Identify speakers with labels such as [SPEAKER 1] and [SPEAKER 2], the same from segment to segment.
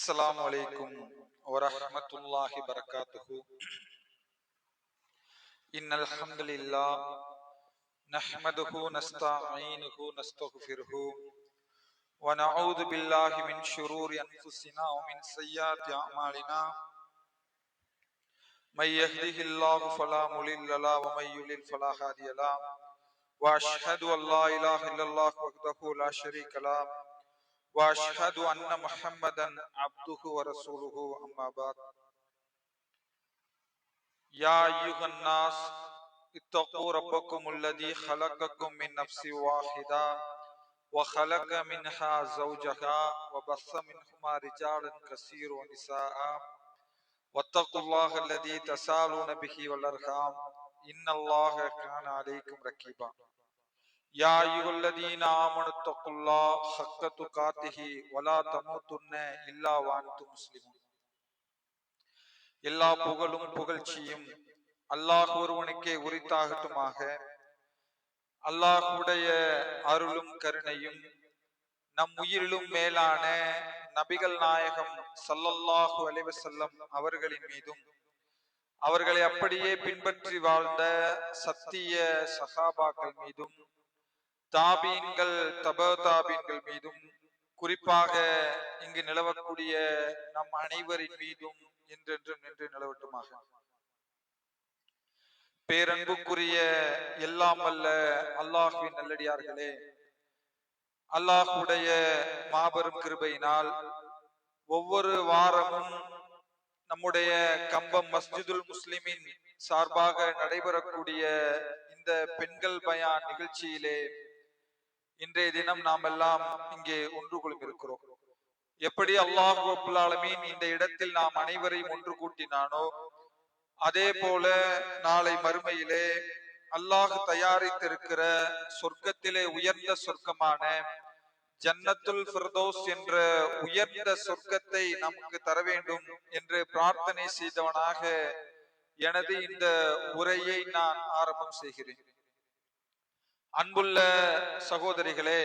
[SPEAKER 1] السلام عليكم ورحمة الله وبركاته. إن الحمد لله نحمده نستعينه نستغفره ونعوذ بالله من شرور أنفسنا ومن سيئات أعمالنا. من يهده الله فلا مضل له ومن يضلل فلا هادي له. وأشهد أن لا إله إلا الله وحده لا شريك له وأشهد أن محمدا عبده ورسوله. أما بعد. يا أيها الناس اتقوا ربكم الذي خلقكم من نفس واحدة وخلق منها زوجها وبث منهما رجالا كثيرا ونساء واتقوا الله الذي تساءلون به والأرحام إن الله كان عليكم رقيبا. يا أيها الذين آمنوا اتقوا الله حق تقاته ولا تموتن إلا وأنتم مسلمون. எல்லா புகழும் புகழ்ச்சியும் அல்லாஹ் ஒருவனுக்கே உரித்தாகட்டுமாக. அல்லாஹுடைய அருளும் கருணையும் நம் உயிரிலும் மேலான நபிகள் நாயகம் ஸல்லல்லாஹு அலைஹி வஸல்லம் அவர்களின் மீதும் அவர்களை அப்படியே பின்பற்றி வாழ்ந்த சத்திய சஹாபாக்கள் மீதும் தாபீன்கள் தபதாபீன்கள் மீதும் குறிப்பாக இங்கு நிலவக்கூடிய நம் அனைவரின் மீதும் என்றென்றும் நின்று நிலவட்டுமாக. பேரன்புக்குரிய எல்லாம் அல்ல அல்லாஹ்வின் நல்லடியார்களே, அல்லாஹ்வுடைய மாபெரும் கிருபையினால் ஒவ்வொரு வாரமும் நம்முடைய கம்பம் மஸ்ஜிதுல் முஸ்லிமின் சார்பாக நடைபெறக்கூடிய இந்த பெண்கள் பயான் நிகழ்ச்சியிலே இன்றைய தினம் நாம் எல்லாம் இங்கே ஒன்று கொள்கிறோம். எப்படி அல்லாஹ் ரப்பல் ஆலமீன் இந்த இடத்தில் நாம் அனைவரையும் ஒன்று கூட்டினானோ, அதே போல நாளை மறுமையிலே அல்லாஹ் தயாரித்திருக்கிற சொர்க்கத்திலே உயர்ந்த சொர்க்கமான ஜன்னத்துல் ஃபிர்தௌஸ் என்ற உயர்ந்த சொர்க்கத்தை நமக்கு தர வேண்டும் என்று பிரார்த்தனை செய்தவனாக எனது இந்த உரையை நான் ஆரம்பம் செய்கிறேன். அன்புள்ள சகோதரிகளே,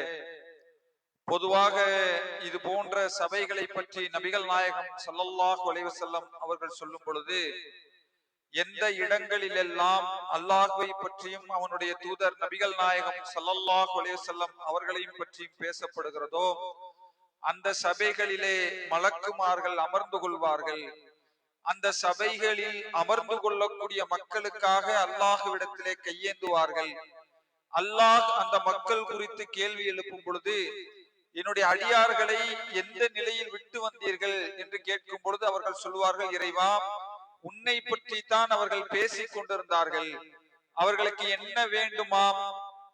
[SPEAKER 1] பொதுவாக இது போன்ற சபைகளை பற்றி நபிகள் நாயகம் ஸல்லல்லாஹு அலைஹி வஸல்லம் அவர்கள் சொல்லும் பொழுது, எந்த இடங்களிலெல்லாம் அல்லாஹ்வை பற்றியும் அவனுடைய தூதர் நபிகள் நாயகம் ஸல்லல்லாஹு அலைஹி வஸல்லம் அவர்களையும் பற்றியும் பேசப்படுகிறதோ, அந்த சபைகளிலே மலக்குமார்கள் அமர்ந்து கொள்வார்கள். அந்த சபைகளில் அமர்ந்து கொள்ளக்கூடிய மக்களுக்காக அல்லாஹ்விடத்திலே கையேந்துவார்கள். அல்லாஹ் அந்த மக்கள் குறித்து கேள்வி எழுப்பும் பொழுது, என்னுடைய அடியார்களை எந்த நிலையில் விட்டு வந்தீர்கள் என்று கேட்கும் பொழுது அவர்கள் சொல்வார்கள், இறைவா, உன்னை பற்றி தான் அவர்கள் பேசிக் கொண்டிருந்தார்கள். அவர்களுக்கு என்ன வேண்டுமாம்?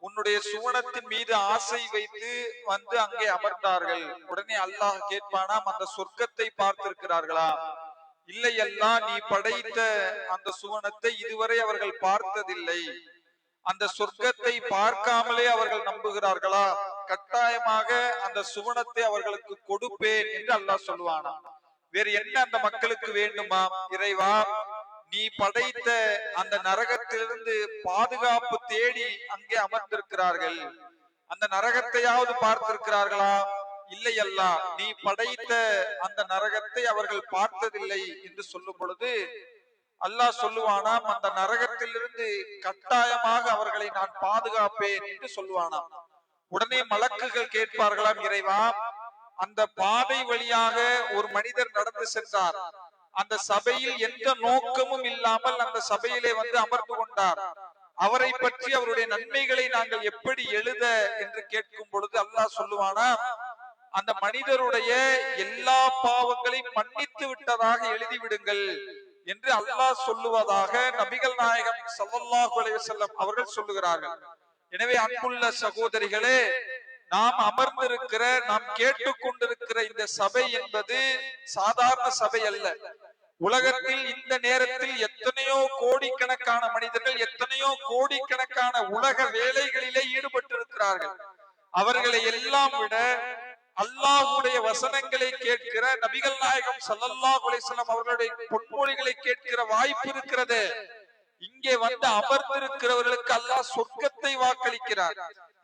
[SPEAKER 1] உன்னுடைய சுவனத்தின் மீது ஆசை வைத்து வந்து அங்கே அமர்ந்தார்கள். உடனே அல்லாஹ் கேட்பானாம், அந்த சொர்க்கத்தை பார்த்திருக்கிறார்களா? இல்லை அல்லாஹ், நீ படைத்த அந்த சுவனத்தை இதுவரை அவர்கள் பார்த்ததில்லை. அந்த சொர்க்கத்தை பார்க்காமலே அவர்கள் நம்புகிறார்களா? கட்டாயமாக அந்த சுவனத்தை அவர்களுக்கு கொடுப்பேன் என்று அல்லாஹ் சொல்லுவானா. வேறு என்ன அந்த மக்களுக்கு வேண்டுமா? இறைவா, நீ படைத்த அந்த நரகத்திலிருந்து பாதுகாப்பு தேடி அங்கே அமர்ந்திருக்கிறார்கள். அந்த நரகத்தையாவது பார்த்திருக்கிறார்களா? இல்லை அல்லாஹ், நீ படைத்த அந்த நரகத்தை அவர்கள் பார்த்ததில்லை என்று சொல்லும் பொழுது அல்லாஹ் சொல்லுவானாம், அந்த நரகத்திலிருந்து கட்டாயமாக அவர்களை நான் பாதுகாப்பேன் என்று சொல்லுவானாம். உடனே மலக்குகள் கேட்பார்களாம், இறைவா, அந்த பாதை வழியாக ஒரு மனிதர் நடந்து சென்றார். அந்த சபையில் எந்த நோக்கமும் இல்லாமல் அந்த சபையிலே வந்து அமர்ந்து கொண்டார். அவரை பற்றி அவருடைய நன்மைகளை நாங்கள் எப்படி எழுத என்று கேட்கும் பொழுது அல்லாஹ் சொல்லுவானா, அந்த மனிதருடைய எல்லா பாவங்களையும் மன்னித்து விட்டதாக எழுதிவிடுங்கள் என்று அல்லாஹ் சொல்லுவதாக நபிகள் நாயகம் ஸல்லல்லாஹு அலைஹி வஸல்லம் அவர்கள் சொல்லுகிறார்கள். எனவே அன்புள்ள சகோதரிகளே, நாம் அமர்ந்திருக்கிற, நாம் கேட்டுக்கொண்டிருக்கிற இந்த சபை என்பது சாதாரண சபை அல்ல. உலகத்தில் இந்த நேரத்தில் எத்தனையோ கோடிக்கணக்கான மனிதர்கள் எத்தனையோ கோடிக்கணக்கான உலக வேலைகளிலே ஈடுபட்டிருக்கிறார்கள். அவர்களை எல்லாம் விட அல்லாஹ்வுடைய வசனங்களை கேட்கிற நபிகள் நாயகம் ஸல்லல்லாஹு அலைஹி வஸல்லம் அவர்களுடைய பொன்மொழிகளை கேட்கிற வாய்ப்பு இருக்கிறது. இங்கே வந்து அமர்ந்திருக்கிறவர்களுக்கு அல்லாஹ் சொர்க்கத்தை வாக்களிக்கிறார்.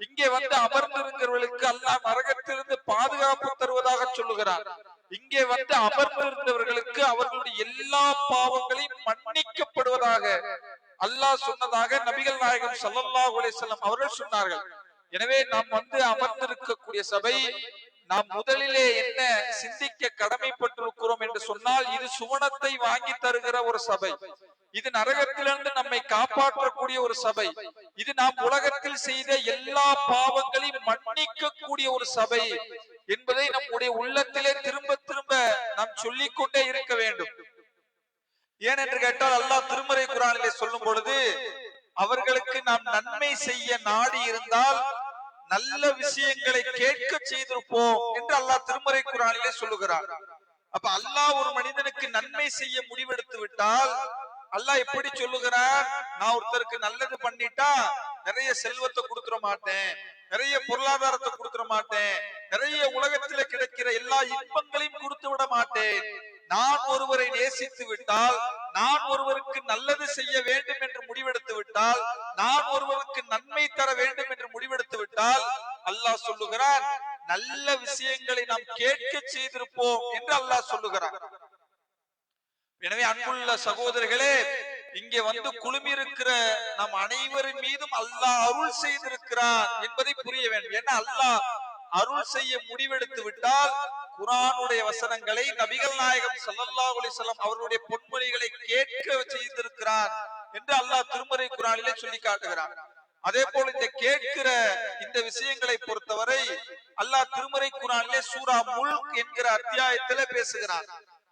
[SPEAKER 1] இங்கே வந்து அமர்ந்திருக்கிறவர்களுக்கு அல்லாஹ் நரகத்திலிருந்து பாதுகாப்பு தருவதாக சொல்லுகிறார். இங்கே வந்து அமர்ந்திருந்தவர்களுக்கு அவர்களுடைய எல்லா பாவங்களையும் மன்னிக்கப்படுவதாக அல்லாஹ் சொன்னதாக நபிகள் நாயகம் ஸல்லல்லாஹு அலைஹி வஸல்லம் அவர்கள் சொன்னார்கள். எனவே நாம் வந்து அமர்ந்திருக்கக்கூடிய சபை, நாம் முதலிலே என்ன சிந்திக்க கடமைப்பட்டிருக்கிறோம் என்று சொன்னால், இது சுவனத்தை வாங்கி தருகிற ஒரு சபை, இது நரகத்திலிருந்து நம்மை காப்பாற்றக்கூடிய ஒரு சபை, இது நாம் உலகத்தில் செய்த எல்லா பாவங்களையும் மன்னிக்க கூடிய ஒரு சபை என்பதை நம்முடைய உள்ளத்திலே திரும்ப திரும்ப நாம் சொல்லிக்கொண்டே இருக்க வேண்டும். ஏனென்று கேட்டால் அல்லாஹ் திருமறை குர்ஆனிலே சொல்லும் பொழுது, அவர்களுக்கு நாம் நன்மை செய்ய நாடி இருந்தால் நல்ல விஷயங்களை கேட்க செய்திருப்போம் என்று அல்லாஹ் திருமறை குர்ஆனிலே சொல்லுகிறார். அப்ப அல்லாஹ் ஒரு மனிதனுக்கு நன்மை செய்ய முடிவெடுத்து விட்டால் அல்லாஹ் எப்படி சொல்லுகிறார், நான் ஒருத்தருக்கு நல்லது பண்ணிட்டா நிறைய செல்வத்தை கொடுத்துட மாட்டேன், நிறைய பொருளாதாரத்தை கொடுத்துட மாட்டேன், நிறைய உலகத்திலே கிடைக்கிற எல்லா இன்பங்களையும் கொடுத்து விட மாட்டேன். நான் ஒருவரை நேசித்து விட்டால், நான் ஒருவருக்கு நல்லது செய்ய வேண்டும் என்று முடிவெடுத்து விட்டால், நான் ஒருவருக்கு நன்மை தர வேண்டும் என்று முடிவெடுத்து விட்டால் அல்லாஹ் சொல்லுகிறான், நல்ல விஷயங்களை நாம் கேட்க செய்திருப்போம் என்று அல்லாஹ் சொல்லுகிறான். எனவே அன்புள்ள சகோதரர்களே, இங்கே வந்து குழுமி இருக்கிற நம் அனைவரின் மீதும் அல்லாஹ் அருள் செய்திருக்கிறான் என்பதை புரிய வேண்டும். ஏன்னா அல்லாஹ் அருள் செய்ய முடிவெடுத்து விட்டால் குர்ஆனுடைய வசனங்களை, நபிகள் நாயகம் ஸல்லல்லாஹு அலைஹி வஸல்லம் அவர்களுடைய பொன்மொழிகளை கேட்க செய்திருக்கிறான் என்று அல்லாஹ் திருமறை குர்ஆனிலே சொல்லி காட்டுகிறான். அதே போல இந்த கேட்கிற இந்த விஷயங்களை பொறுத்தவரை அல்லாஹ் திருமறை குர்ஆனிலே சூரா முல்க் என்கிற அத்தியாயத்திலே பேசுகிறான்.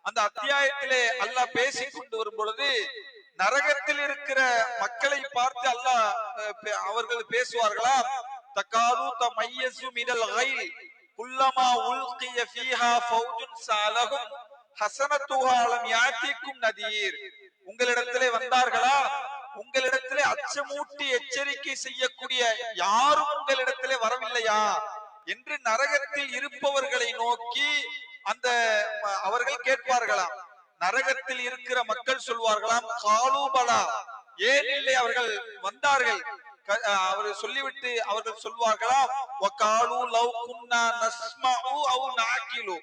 [SPEAKER 1] அந்த அத்தியாயத்திலே அல்லாஹ் பேசிக் கொண்டு வரும் பொழுது நரகத்தில் இருக்கிற மக்களை பார்த்து அல்லாஹ் அவர்கள் பேசுவார்களா, தகாது தமையசு மினல் கைல் குல்லமா உல்கிய ஃபீஹா ஃபௌஜுன் சாலஹும் ஹஸனத்துஹா லம் யாத்திக்கும் நதீர். உங்களிடத்திலே வந்தார்களா, உங்களிடத்திலே அச்சமூட்டி எச்சரிக்கை செய்யக்கூடிய யாரும் உங்களிடத்திலே வரவில்லையா என்று நரகத்தில் இருப்பவர்களை நோக்கி அந்த அவர்கள் கேட்பார்களாம். நரகத்தில் இருக்கிற மக்கள் சொல்வார்களாம், காலூபலா, ஏன் இல்லை, அவர்கள் வந்தார்கள். அவர்கள் சொல்லிவிட்டு அவர்கள் சொல்வார்களாம், வகாலு லவ் குன்னா நஸ்மஉ அவ் நஅகிலு,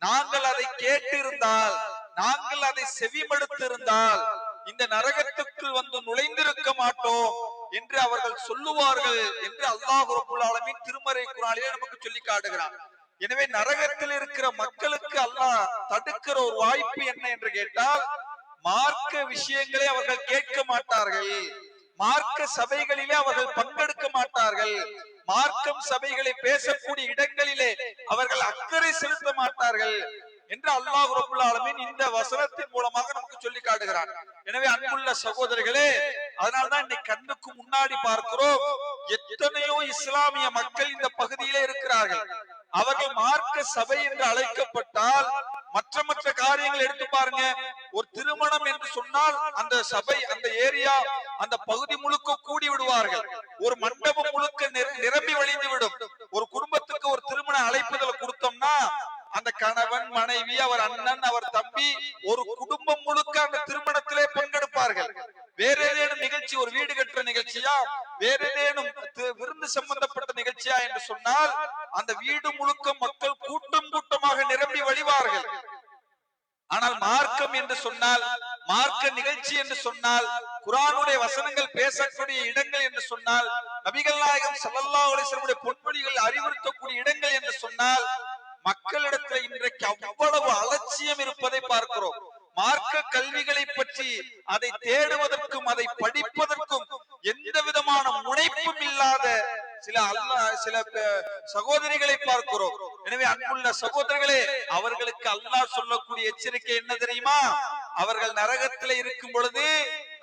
[SPEAKER 1] நாங்கள் அதை கேட்டிருந்தால், நாங்கள் அதை செவிமடுத்திருந்தால் இந்த நரகத்துக்குள் வந்து நுழைந்திருக்க மாட்டோம் என்று அவர்கள் சொல்லுவார்கள் என்று அல்லாஹ் ரப்பல் ஆலமீன் திருமறை குர்ஆனிலே நமக்கு சொல்லி காட்டுகிறான். எனவே நரகத்தில் இருக்கிற மக்களுக்கு அல்லாஹ் தடுக்கிற ஒரு வாய்ப்பு என்ன என்று கேட்டால், மார்க்க விஷயங்களை அவர்கள் கேட்க மாட்டார்கள், மார்க்க சபைகளிலே அவர்கள் பங்கெடுக்க மாட்டார்கள், மார்க்கம் சபைகளை பேசக்கூடிய இடங்களிலே அவர்கள் அக்கறை செலுத்த மாட்டார்கள் என்று அல்லாஹ் ரப்பல் ஆலமீன் இந்த வசனத்தின் மூலமாக நமக்கு சொல்லி காட்டுகிறார். எனவே அன்புள்ள சகோதரர்களே, அதனால்தான் இன்னைக்கு கண்ணுக்கு முன்னாடி பார்க்கிறோம், எத்தனையோ இஸ்லாமிய மக்கள் இந்த பகுதியிலே இருக்கிறார்கள். அவர்கள் மார்க்க சபை என்று அழைக்கப்பட்டால் மற்ற மற்ற காரியங்கள் எடுத்து பாருங்க. ஒரு திருமணம் என்று சொன்னால் அந்த சபை, அந்த ஏரியா, அந்த பகுதி முழுக்க கூடி விடுவார்கள். ஒரு மண்டபம் முழுக்க நிரம்பி வழிந்து விடும். ஒரு குடும்பத்துக்கு ஒரு திருமண அழைப்புதல் கொடுத்தோம்னா அந்த கணவன், மனைவி, அவர் அண்ணன், அவர் தம்பி, ஒரு குடும்பம் முழுக்க அந்த திருமணத்திலே பங்கெடுப்பார்கள். வேற ஏதேனும் நிகழ்ச்சி, ஒரு வீடு கட்டுற நிகழ்ச்சியா, வேற ஏதேனும் விருந்து சம்பந்தப்பட்ட நிகழ்ச்சியா என்று சொன்னால் அந்த வீடு முழுக்க மக்கள் கூட்டம் கூட்டமாக நிரம்பி வழிவார்கள். ஆனால் மார்க்கம் என்று சொன்னால், மார்க்க நிகழ்ச்சி என்று சொன்னால், குர்ஆனுடைய வசனங்கள் பேசக்கூடிய இடங்கள் என்று சொன்னால், நபிகள் நாயகம் ஸல்லல்லாஹு அலைஹி வஸல்லம் பொன்மொழிகள் அறிவுறுத்தக்கூடிய இடங்கள் என்று சொன்னால், மக்களிடத்தில் இன்றைக்கு அவ்வளவு அலட்சியம் இருப்பதை பார்க்கிறோம். மார்க்க கல்விகளை பற்றி அதை தேடுவதற்கும் அதை படிப்பதற்கும் எந்த விதமான முனைப்பும் இல்லாத சில சகோதரிகளை பார்க்கிறோம். எனவே அன்புள்ள சகோதரர்களே, அவர்களுக்கு அல்லாஹ் சொல்லக்கூடிய எச்சரிக்கை என்ன தெரியுமா? அவர்கள் நரகத்தில் இருக்கும் பொழுது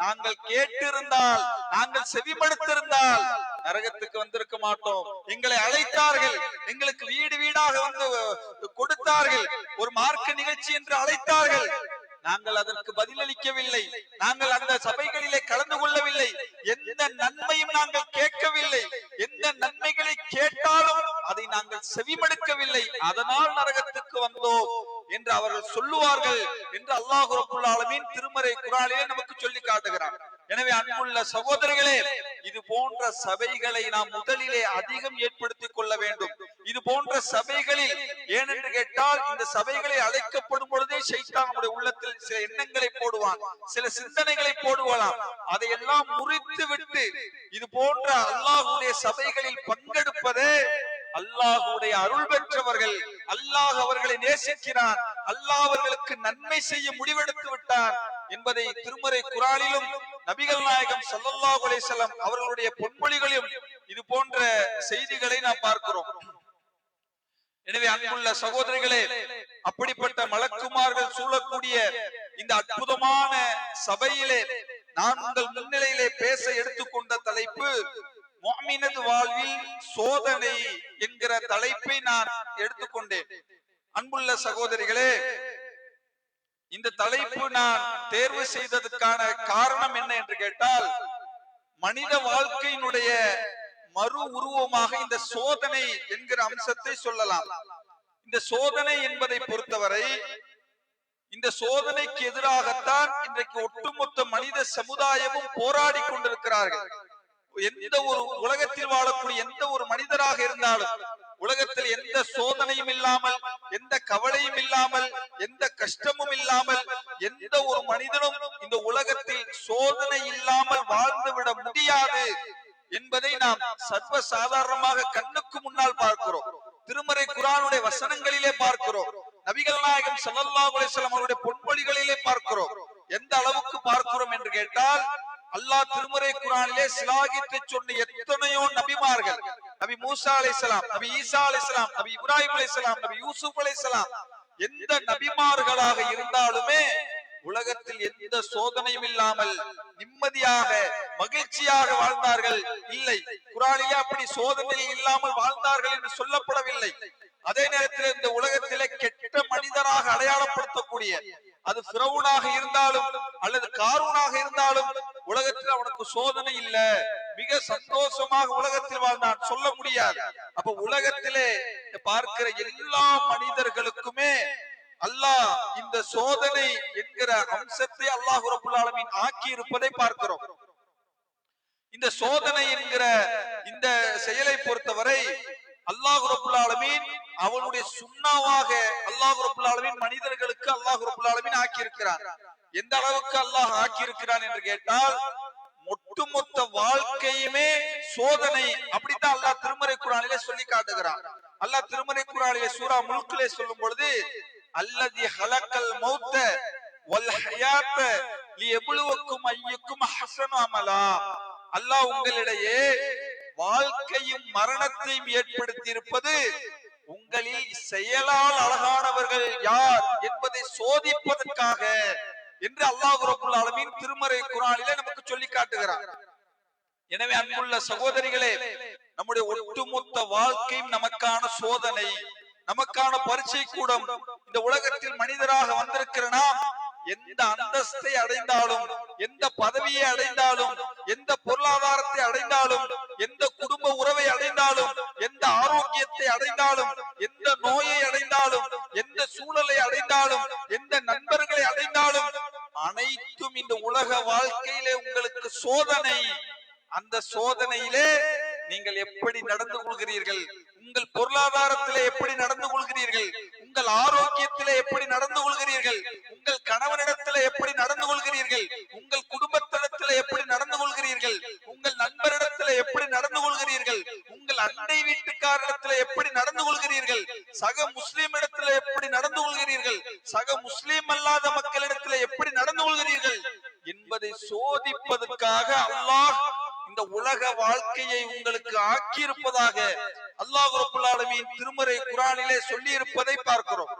[SPEAKER 1] நாங்கள் கேட்டிருந்தால், நாங்கள் செவிமடுத்திருந்தால் நரகத்துக்கு வந்திருக்க மாட்டோம். எங்களை அழைத்தார்கள், எங்களுக்கு வீடு வீடாக வந்து கொடுத்தார்கள், ஒரு மார்க்க நிகழ்ச்சி என்று அழைத்தார்கள், நாங்கள் அதற்கு பதிலளிக்கவில்லை, நாங்கள் அந்த சபைகளிலே கலந்து கொள்ளவில்லை, எந்த நன்மையும் நாங்கள் கேட்கவில்லை, எந்த நன்மைகளை கேட்டாலும் அதை நாங்கள் செவிமடுக்கவில்லை, அதனால் நரகத்துக்கு வந்தோம் என்று அவர்கள் சொல்லுவார்கள் என்று அல்லாஹ் ரப்பல் ஆலமீன் திருமறை குர்ஆனிலே நமக்கு சொல்லி காட்டுகிறார். எனவே அன்புள்ள சகோதரர்களே, இது போன்ற சபைகளை நாம் முதலிலே அதிகம் ஏற்படுத்திக் கொள்ள வேண்டும். இது போன்ற சபைகளில் ஏனென்று கேட்டால் இந்த சபைகளை அழைக்கப்படும் பொழுதே ஷைத்தான் நம்முடைய உள்ளத்தில் சில எண்ணங்களை போடுவான், சில சிந்தனைகளை போடுவான். அதையெல்லாம் முறித்து விட்டு இது போன்ற அல்லாஹ்வுடைய சபைகளில் பங்கெடுப்பதே அல்லாஹ்வுடைய அருள் பெற்றவர்கள், அல்லாஹ் அவர்களை நேசிக்கிறான், அல்லாஹ் அவர்களுக்கு நன்மை செய்ய முடிவெடுத்து விட்டான் என்பதை திருமறை குர்ஆனிலும் நபிகள் நாயகம் ஸல்லல்லாஹு அலைஹி வஸல்லம் அவர்களுடைய பொன்மொழிகளிலும் இது போன்ற செய்திகளை நாம் பார்க்கிறோம். எனவே அன்புள்ள சகோதரிகளே, அப்படிப்பட்ட மலக்குமார்கள் சூழக்கூடிய இந்த அற்புதமான சபையிலே நான் உங்கள் முன்னிலையிலே பேச எடுத்துக்கொண்ட தலைப்பு முஃமினது வாழ்வில் சோதனை என்கிற தலைப்பை நான் எடுத்துக்கொண்டேன். அன்புள்ள சகோதரிகளே, இந்த தலைப்பு நான் தேர்வு செய்ததற்கான காரணம் என்ன என்று கேட்டால், மனித வாழ்க்கையினுடைய மறு உருவமாக இந்த சோதனை என்கிற அம்சத்தை சொல்லலாம். இந்த சோதனை என்பதை பொறுத்தவரை இந்த சோதனைக்கு எதிராகத்தான் இன்றைக்கு ஒட்டுமொத்த மனித சமுதாயமும் போராடி கொண்டிருக்கிறார்கள். எந்த ஒரு உலகத்தில் வாழக்கூடிய எந்த ஒரு மனிதராக இருந்தாலும் உலகத்தில் எந்த சோதனையும் இல்லாமல், எந்த கவலையும் இல்லாமல், எந்த கஷ்டமும் இல்லாமல் எந்த ஒரு மனிதனும் இந்த உலகத்தில் சோதனை இல்லாமல் வாழ்ந்துவிட முடியாது என்பதை நாம் சர்வ சாதாரணமாக கண்ணுக்கு முன்னால் பார்க்கிறோம். திருமறை குர்ஆனுடைய வசனங்களிலே பார்க்கிறோம், நபிகள் நாயகம் ஸல்லல்லாஹு அலைஹி வஸல்லம் அவருடைய பொன்மொழிகளிலே பார்க்கிறோம். எந்த அளவுக்கு பார்க்கிறோம் என்று கேட்டால், அல்லாஹ் திருமறை குர்ஆனிலே சிலாகித்து சொன்ன எத்தனையோ நபிமார்கள், நபி மூசா அலைஹிஸ்ஸலாம், நபி ஈசா அலைஹிஸ்ஸலாம், நபி இப்ராஹிம் அலைஹிஸ்ஸலாம், நபி யூசுப் அலைஹிஸ்ஸலாம், எந்த நபிமார்களாக இருந்தாலுமே உலகத்தில் எந்த சோதனையும் இல்லாமல் நிம்மதியாக மகிழ்ச்சியாக வாழ்ந்தார்கள் இல்லை. குர்ஆனிலே அப்படி சோதனை இல்லாமல் வாழ்ந்தார்கள் என்று சொல்லப்படவில்லை. அதே நேரத்தில் இந்த உலகத்திலே கெட்ட மனிதராக அடையாளப்படுத்தக்கூடிய, அது ஃபிரௌனாக இருந்தாலும் அல்லது காரூனாக இருந்தாலும் உலகத்தில் அவனுக்கு சோதனை இல்ல, மிக சந்தோஷமாக உலகத்தில் வாழ்ந்தான் சொல்ல முடியாது. அப்ப உலகத்திலே பார்க்கிற எல்லா மனிதர்களுக்குமே அல்லாஹ் இந்த சோதனை என்கிற அம்சத்தை அல்லாஹ் ரப்பல் ஆலமீன் ஆக்கி இருப்பதை பார்க்கிறோம். இந்த சோதனை என்கிற இந்த செயலை பொறுத்தவரை அல்லாஹ் ரப்பல் ஆலமீன் அவனுடைய சுன்னாவாக அல்லாஹ் ரப்பல் ஆலமீன் மனிதர்களுக்கு அல்லாஹ் ரப்பல் ஆலமீன் ஆக்கி இருக்கிறான். எந்த அளவுக்கு அல்லாஹ் ஆக்கி இருக்கிறான் என்று கேட்டால், ஒட்டுமொத்த வாழ்க்கையுமே சோதனை. அப்படித்தான் அல்லாஹ் திருமறை குர்ஆனிலே சொல்லி காட்டுகிறான். அல்லாஹ் திருமறை குர்ஆனிலே சூரா முல்கிலே சொல்லும் பொழுது, அல்லதி ஹலக்கல் மௌத்த வல் ஹயாத்த லியப்லுவக்கும் அய்யுக்கும் அஹ்ஸனு அமலா. அல்லாஹ் உங்களிடையே வாழ்க்கையும் மரணத்தையும் ஏற்படுத்தி இருப்பது உங்களில் செயலால் அழகானவர்கள் யார் என்பதை சோதிப்பதற்காக என்று அல்லாஹ் ரப்பல் ஆலமீன் திருமறை குர்ஆனிலே நமக்கு சொல்லி காட்டுகிறார். எனவே அன்புள்ள சகோதரிகளே, நம்முடைய ஒட்டுமொத்த வாழ்க்கையும் நமக்கான சோதனை, நமக்கான பரீட்சை கூடம். இந்த உலகத்தில் மனிதராக வந்திருக்கிற நாம் எந்த அந்தஸ்தை அடைந்தாலும், எந்த பதவியை அடைந்தாலும், எந்த பொருளாதாரத்தை அடைந்தாலும், எந்த குடும்ப உறவை அடைந்தாலும், எந்த ஆரோக்கியத்தை அடைந்தாலும், எந்த நோயை அடைந்தாலும், எந்த சூழலை அடைந்தாலும், எந்த நண்பர்களை அடைந்தாலும், அனைத்தும் இந்த உலக வாழ்க்கையிலே உங்களுக்கு சோதனை. அந்த சோதனையிலே நீங்கள் எப்படி நடந்து கொள்கிறீர்கள், உங்கள் பொருளாதாரத்திலே எப்படி நடந்து கொள்கிறீர்கள், உங்கள் ஆரோக்கியத்திலே எப்படி நடந்து கொள்கிறீர்கள், உங்கள் கணவனிடத்திலே எப்படி நடந்து கொள்கிறீர்கள், உங்கள் குடும்பத்திடத்திலே எப்படி நடந்து கொள்கிறீர்கள், உங்கள் நண்பரிடத்திலே எப்படி நடந்து கொள்கிறீர்கள், உங்கள் அண்டை வீட்டுக்காரிடத்திலே எப்படி நடந்து கொள்கிறீர்கள், சக முஸ்லிம் இடத்திலே எப்படி நடந்து கொள்கிறீர்கள், சக முஸ்லிம் அல்லாத மக்களிடத்திலே எப்படி நடந்து கொள்கிறீர்கள் என்பதை சோதிப்பதற்காக அல்லாஹ் இந்த உலக வாழ்க்கையை உங்களுக்கு ஆக்கியிருப்பதாக அல்லாஹ் ரப்பல் ஆலமீன் திருமறை குர்ஆனிலே சொல்லி இருப்பதை பார்க்கிறோம்.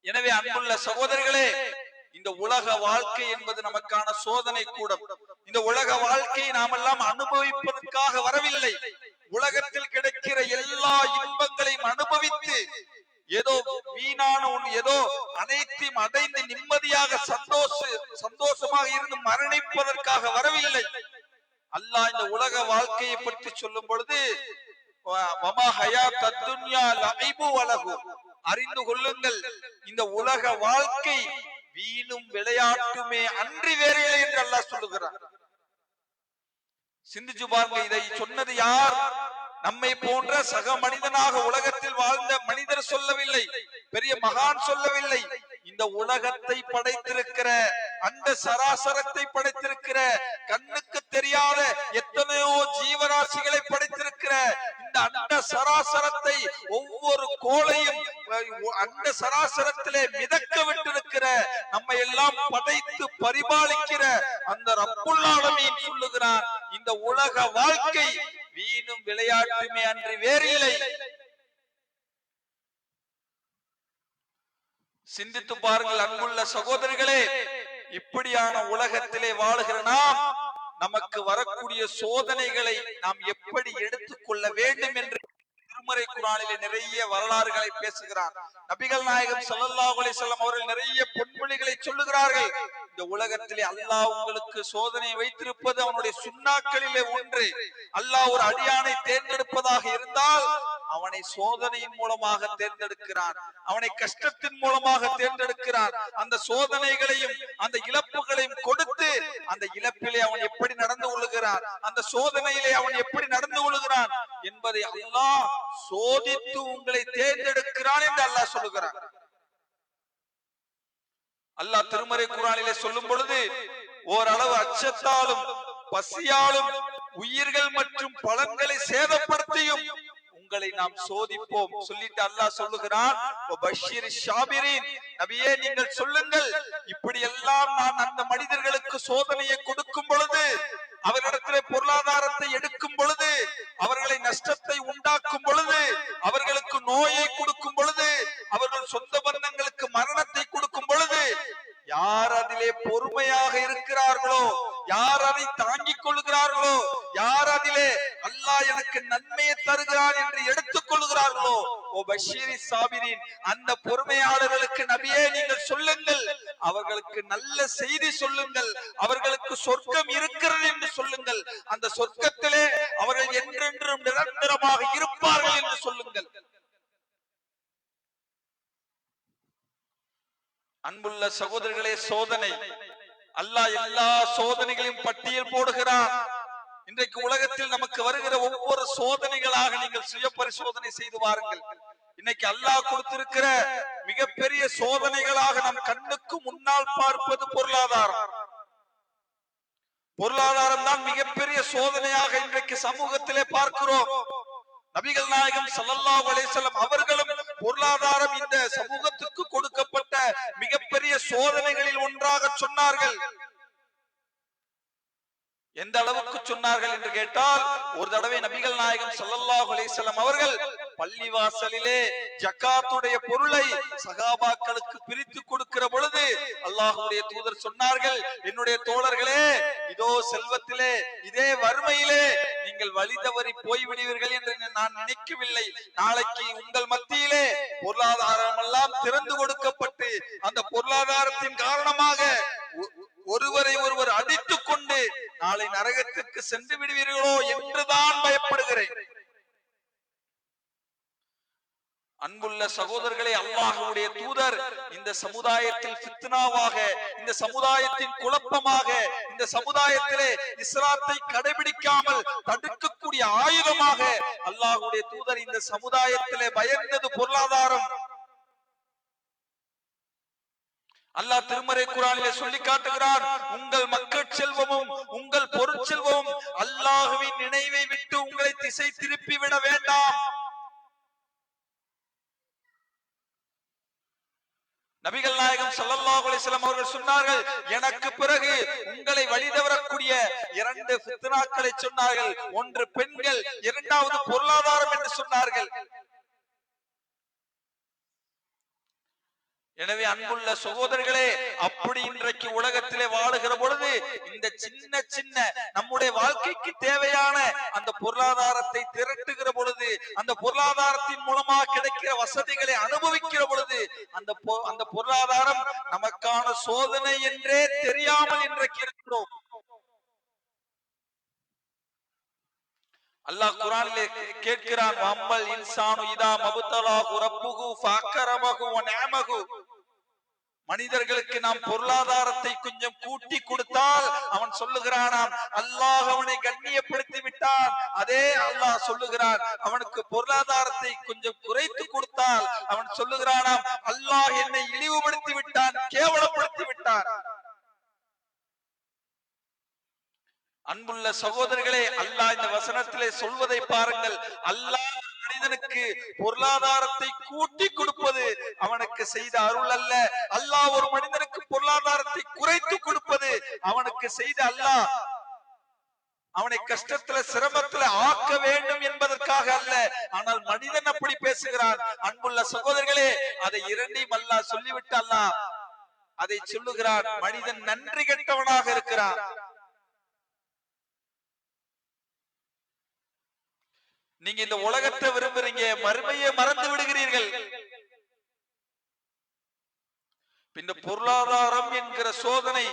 [SPEAKER 1] எனவே அன்புள்ள சகோதரர்களே, இந்த உலக வாழ்க்கை என்பது நமக்கான சோதனை கூடம். இந்த உலக வாழ்க்கையை நாமெல்லாம் அனுபவிப்பதற்காக வரவில்லை. உலகத்தில் கிடைக்கிற எல்லா இன்பங்களையும் அனுபவித்து ஏதோ வீணான ஒன்று, ஏதோ அனைத்தையும் அடைந்து நிம்மதியாக சந்தோஷமாக இருந்து மரணிப்பதற்காக வரவில்லை. அல்லாஹ் இந்த உலக வாழ்க்கையை பற்றி சொல்லும் பொழுது, அறிந்து கொள்ளுங்கள், இந்த உலக வாழ்க்கை வீணும் விளையாட்டுமே அன்றி வேறில்லை என்று அல்லாஹ் சொல்லுகிறார். சிந்திச்சு பாருங்க, இதை சொன்னது யார்? நம்மை போன்ற சக மனிதனாக உலகத்தில் வாழ்ந்த மனிதர் சொல்லவில்லை, பெரிய மகான் சொல்லவில்லை. இந்த உலகத்தை படைத்திருக்கிற, அந்த சராசரத்தை படைத்திருக்கிற, கண்ணுக்கு தெரியாத எத்தனையோ ஜீவராசிகளை படைத்திருக்கிற இந்த அண்ட சராசரத்தை, ஒவ்வொரு கோளையும் அண்ட சராசரத்திலே மிதக்க விட்டிருக்கிற, நம்மை எல்லாம் படைத்து பரிபாலிக்கிற அந்த ரப்புல் ஆலமீன் சொல்லுகிறான், இந்த உலக வாழ்க்கை வீணும் விளையாட்டுமே அன்றி வேறில்லை. சிந்தித்து பாருங்கள் அன்புள்ள சகோதரர்களே, இப்படியான உலகத்திலே வாழுகிற நாம், நமக்கு வரக்கூடிய சோதனைகளை நாம் எப்படி எடுத்துக்கொள்ள வேண்டும் என்று திருமறை குர்ஆனிலே நிறைய வரலாறுகளை பேசுகிறார். நபிகள் நாயகம் ஸல்லல்லாஹு அலைஹி வஸல்லம் அவர்கள் நிறைய பொன்மொழிகளை சொல்லுகிறார்கள். இந்த உலகத்திலே அல்லாஹ் உங்களுக்கு சோதனை வைத்திருப்பது அவனுடைய சுன்னாக்களிலே ஒன்று. அல்லாஹ் ஒரு அடியானை தேர்ந்தெடுப்பதாக இருந்தால் அவனை சோதனையின் மூலமாக தேர்ந்தெடுக்கிறான், அவனை கஷ்டத்தின் மூலமாக தேர்ந்தெடுக்கிறான். அந்த சோதனைகளையும் அந்த இழப்புகளையும் கொடுத்து அந்த இழப்பிலே அவன் எப்படி நடந்து கொள்கிறான், அந்த சோதனையிலே அவன் எப்படி நடந்து கொள்கிறான் என்பதை அல்லாஹ் சோதித்து உங்களை தேர்ந்தெடுக்கிறான் என்று அல்லாஹ் சொல்லுகிறான். அல்லாஹ் திருமறை குர்ஆனிலே சொல்லும் பொழுது, ஓரளவு அச்சத்தாலும் பசியாலும் உயிர்கள் மற்றும் பலன்களை சேதப்படுத்தியும் உங்களை நாம் சோதிப்போம் சொல்லிட்டு அல்லாஹ் சொல்லுகிறான், நபியே நீங்கள் சொல்லுங்கள், இப்படி எல்லாம் நான் அந்த மனிதர்களுக்கு சோதனையை கொடுக்கும் பொழுது, அவரிடத்திலே பொருளாதாரத்தை எடுக்கும் பொழுது, அவர்களை நஷ்டத்தை உண்டாக்கும் பொழுது, அவர்களுக்கு நோயை கொடுக்கும் பொழுது, அவர்கள் சொந்த பந்தங்களுக்கு மரணத்தை கொடுக்கும் பொழுது, யார் அதிலே பொறுமையாக இருக்கிறார்களோ, யார் அதை தாங்கிக் கொள்கிறார்களோ, யார் அதிலே அல்லாஹ் எனக்கு நன்மையை தருகிறான் என்று எடுத்துக் கொள்கிறார்களோ, ஓ பஷீரி சாபிரின், அந்த பொறுமையாளர்களுக்கு நபியே நீங்கள் சொல்லுங்கள், அவர்களுக்கு நல்ல செய்தி சொல்லுங்கள், அவர்களுக்கு சொர்க்கம் இருக்கிறது என்று சொல்லுங்கள், அந்த சொர்க்கத்திலே அவர்கள் என்றென்றும் நிரந்தரமாக இருப்பார்கள் என்று சொல்லுங்கள். அன்புள்ள சகோதரர்களே, சோதனை அல்லாஹ் எல்லா சோதனைகளையும் பட்டியல் போடுகிறான். இன்றைக்கு உலகத்தில் நமக்கு வருகிற ஒவ்வொரு சோதனைகளாக நீங்கள் சுய பரிசோதனை செய்து வாருங்கள். இன்னைக்கு அல்லாஹ் கொடுத்திருக்கிற மிகப்பெரிய சோதனைகளாக நம் கண்ணுக்கு முன்னால் பார்ப்பது பொருளாதாரம். பொருளாதாரம் தான் மிகப்பெரிய சோதனையாக இன்றைக்கு சமூகத்திலே பார்க்கிறோம். நபிகள் நாயகம் ஸல்லல்லாஹு அலைஹி வஸல்லம் அவர்களும் பொருளாதாரம் இந்த சமூகத்துக்கு கொடுக்கப்பட்ட மிகப்பெரிய சோதனைகளில் ஒன்றாக சொன்னார்கள். எந்த அளவுக்கு சொன்னார்கள் என்று கேட்டால், ஒரு தடவை நபிகள் நாயகம் ஸல்லல்லாஹு அலைஹி வஸல்லம் அவர்கள் பள்ளிவாசலிலே ஜகாத்துடைய பொருளை சகாபாக்களுக்கு பிரித்து கொடுக்கிற பொழுது அல்லாஹ்வுடைய தூதர் சொன்னார்கள், என்னுடைய தோழர்களே, இதோ செல்வத்திலே, இதே வறுமையிலே நீங்கள் வழி தவறி போய்விடுவீர்கள் என்று நான் நினைக்கவில்லை. நாளைக்கு உங்கள் மத்தியிலே பொருளாதாரம் எல்லாம் திறந்து கொடுக்கப்பட்டு அந்த பொருளாதாரத்தின் காரணமாக ஒருவரை ஒருவர் அடித்துக் கொண்டு நாளை நரகத்திற்கு சென்று விடுவீர்களோ என்றுதான் பயப்படுகிறேன். அன்புள்ள சகோதரர்களே, அல்லாஹ்வுடைய தூதர் இந்த சமுதாயத்தில் ஃபித்னாவாக, இந்த சமுதாயத்தின் குழப்பமாக, இந்த சமுதாயத்திலே இஸ்லாத்தை கடைபிடிக்காமல் தடுக்கக்கூடிய ஆயுதமாக அல்லாஹ்வுடைய தூதர் இந்த சமுதாயத்திலே பயந்தது பொருளாதாரம். அல்லாஹ் திருமறை குர்ஆனிலே சொல்லி காட்டுகிறான், உங்கள் மக்கள் செல்வமும் உங்கள் பொருட்செல்வமும் அல்லாஹ்வின் நினைவை விட்டு உங்களை திசை திருப்பி விட வேண்டாம். நபிகள் நாயகம் ஸல்லல்லாஹு அலைஹி வஸல்லம் அவர்கள் சொன்னார்கள், எனக்கு பிறகு உங்களை வழிதவறக்கூடிய இரண்டு ஃபித்னாக்களை சொன்னார்கள். ஒன்று பெண்கள், இரண்டாவது பொருளாதாரம் என்று சொன்னார்கள். எனவே அன்புள்ள சகோதரர்களே, அப்படி இன்றைக்கு உலகத்திலே வாழுகிற பொழுது இந்த சின்ன சின்ன நம்முடைய வாழ்க்கைக்கு தேவையான அந்த பொருளாதாரத்தை திரட்டுகிற பொழுது, அந்த பொருளாதாரத்தின் மூலமாக கிடைக்கிற வசதிகளை அனுபவிக்கிற பொழுது அந்த பொருளாதாரம் நமக்கான சோதனை என்றே தெரியாமல் இன்றைக்கு இருக்கிறோம். அல்லாஹ் குர்ஆனிலே கேட்கிறான், வம்மல் இன்சானு இதா மப்தலாஹு ரப்புஹு ஃபஅக்ரமஹு வ நஅமஹு. மனிதர்களுக்கு நாம் பொருளாதாரத்தை கொஞ்சம் கூட்டி கொடுத்தால் அவன் சொல்லுகிறானாம் அல்லாஹ் அவனை கண்ணியப்படுத்தி விட்டான். அதே அல்லாஹ் சொல்லுகிறான் அவனுக்கு பொருளாதாரத்தை கொஞ்சம் குறைத்து கொடுத்தால் அவன் சொல்லுகிறானாம் அல்லாஹ் என்னை இழிவுபடுத்தி விட்டான், கேவலப்படுத்தி விட்டான். அன்புள்ள சகோதரர்களே, அல்லாஹ் இந்த வசனத்திலே சொல்வதை பாருங்கள். அல்லாஹ் மனிதனுக்கு பொருளாதாரத்தை கூட்டி கொடுப்பது அவனுக்கு செய்த அருள் அல்ல. அல்லாஹ் ஒரு மனிதனுக்கு பொருளாதாரத்தை குறைத்து கொடுப்பது அவனுக்கு செய்த அல்லாஹ் அவனை கஷ்டத்துல சிரமத்துல ஆக்க வேண்டும் என்பதற்காக அல்ல. ஆனால் மனிதன் அப்படி பேசுகிறான். அன்புள்ள சகோதரர்களே, அதை இரண்டையும் அல்லாஹ் சொல்லிவிட்டு அல்லாஹ் அதை சொல்லுகிறான், மனிதன் நன்றி கெட்டவனாக இருக்கிறான். நீங்க இந்த உலகத்தை விரும்புறீங்க, மறுமையை மறந்து விடுகிறீர்கள். இந்த பொருளாதாரம் என்கிற சோதனை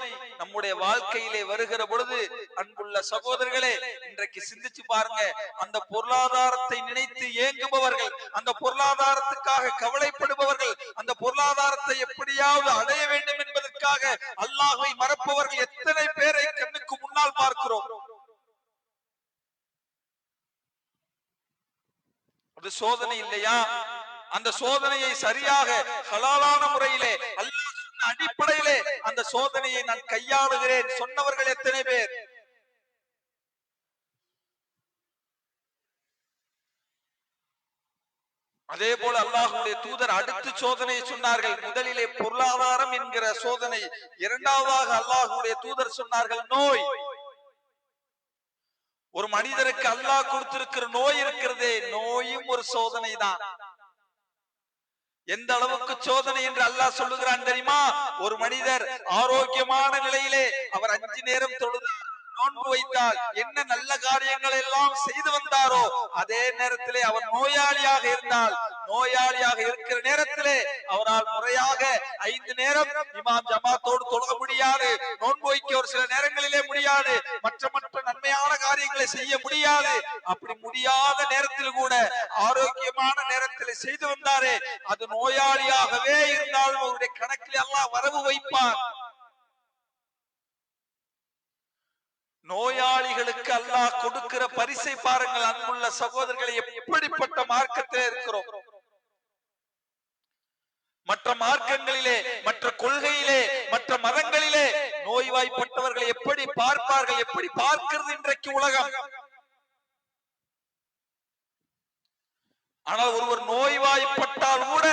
[SPEAKER 1] நம்முடைய வாழ்க்கையிலே வருகிற பொழுது அன்புள்ள சகோதரர்களே, இன்றைக்கு சிந்திச்சு பாருங்க. அந்த பொருளாதாரத்தை நினைத்து ஏங்குபவர்கள், அந்த பொருளாதாரத்துக்காக கவலைப்படுபவர்கள், அந்த பொருளாதாரத்தை எப்படியாவது அடைய வேண்டும் என்பதற்காக அல்லாஹ்வை மறப்பவர்கள் எத்தனை பேரை கண்ணுக்கு முன்னால் பார்க்கிறோம். அது சோதனை இல்லையா? அந்த சோதனையை சரியாக ஹலாலான முறையிலே அல்லாஹ் சொன்ன அடிப்படையிலே அந்த சோதனையை நான் கையாளுகிறேன் சொன்னவர்கள் எத்தனை பேர்? அதே போல அல்லாஹ்வுடைய தூதர் அடுத்து சோதனையை சொன்னார்கள். முதலிலே பொருளாதாரம் என்கிற சோதனை, இரண்டாவதாக அல்லாஹ்வுடைய தூதர் சொன்னார்கள் நோய். ஒரு மனிதருக்கு அல்லாஹ் கொடுத்திருக்கிற நோய் இருக்கிறதே, நோயும் ஒரு சோதனை தான். எந்த அளவுக்கு சோதனை என்று அல்லாஹ் சொல்லுகிறான் தெரியுமா? ஒரு மனிதர் ஆரோக்கியமான நிலையிலே அவர் 5 நேரம் தொழுதார், நோன்பு வைத்தால், என்ன நல்ல காரியங்கள் எல்லாம் செய்து வந்தாரோ, அதே நேரத்திலே அவர் நோயாளியாக இருந்தால், நோயாளியாக இருக்கிற நேரத்திலே அவரால் முறையாக 5 நேரம் இமாம் ஜமாத்தோடு தொழ முடியாது, நோன்பு வைக்க ஒரு சில நேரங்களிலே முடியாது, மற்ற நன்மையான காரியங்களை செய்ய முடியாது. அப்படி முடியாத நேரத்தில் கூட ஆரோக்கியமான நேரத்தில் செய்து வந்தாரே, அது நோயாளியாகவே இருந்தாலும் அவருடைய கணக்கில் அல்லாஹ் வரவு வைப்பார். நோயாளிகளுக்கு அல்லாஹ் கொடுக்கிற பரிசை பாருங்கள். அன்புள்ள சகோதரர்களை, எப்படிப்பட்ட மார்க்கத்தில் இருக்கிறோம். மற்ற மார்க்கங்களிலே, மற்ற கொள்கையிலே, மற்ற மதங்களிலே நோய்வாய்ப்பட்டவர்களை எப்படி பார்ப்பார்கள், எப்படி பார்க்கிறது இன்றைக்கு உலகம். ஆனால் ஒருவர் நோய்வாய்ப்பட்டால் கூட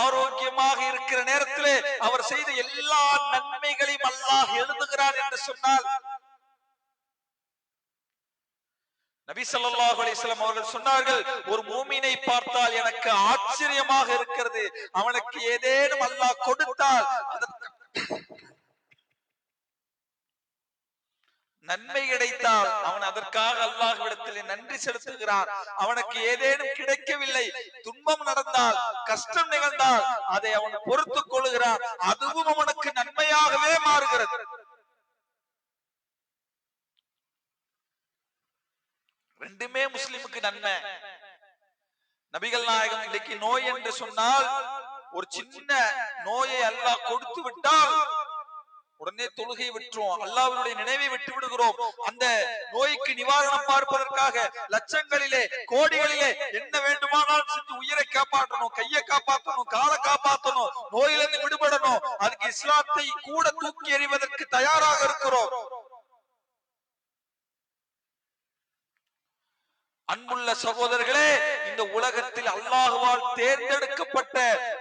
[SPEAKER 1] ஆரோக்கியமாக இருக்கிற நேரத்திலே அவர் செய்த எல்லா நன்மைகளையும் அல்லாஹ் எழுதுகிறார் என்று சொன்னால், நபி ஸல்லல்லாஹு அலைஹி வஸல்லம் அவர்கள் சொன்னார்கள், ஒரு மூமினை பார்த்தால் எனக்கு ஆச்சரியமாக இருக்கிறது, அவனுக்கு ஏதேனும் அல்லாஹ் கொடுத்தால் நன்மை கிடைத்தால் அவன் அதற்காக அல்லாஹ்விடத்திலே நன்றி செலுத்துகிறான். அவனுக்கு ஏதேனும் கிடைக்கவில்லை, துன்பம் நடந்தால், கஷ்டம் நிகழ்ந்தால் அதை அவன் பொறுத்துக் கொள்கிறான். அதுவும் அவனுக்கு நன்மையாகவே மாறுகிறது. ரெண்டுமே முஸ்லிமுக்கு நன்மை. நபிகள் நாயகம் இன்னைக்கு நோய் என்று சொன்னால், ஒரு சின்ன நோயை அல்லாஹ் கொடுத்து விட்டால் உடனே தொழுகை விட்டுரும், அல்லாஹ்வுடைய நினைவை விட்டு விடுகிறோம். அந்த நோய்க்கு நிவாரணம் பார்ப்பதற்காக லட்சங்களிலே கோடிகளிலே என்ன வேண்டுமானாலும் செஞ்சு உயிரை காப்பாற்றணும், கையை காப்பாற்றணும், காலை காப்பாற்றணும், நோயிலிருந்து விடுபடணும். அதுக்கு இஸ்லாத்தை கூட தூக்கி எறிவதற்கு தயாராக இருக்கிறோம். அன்புள்ள சகோதரர்களே, இந்த உலகத்தில் அல்லாஹ்வால் தேர்ந்தெடுக்கப்பட்ட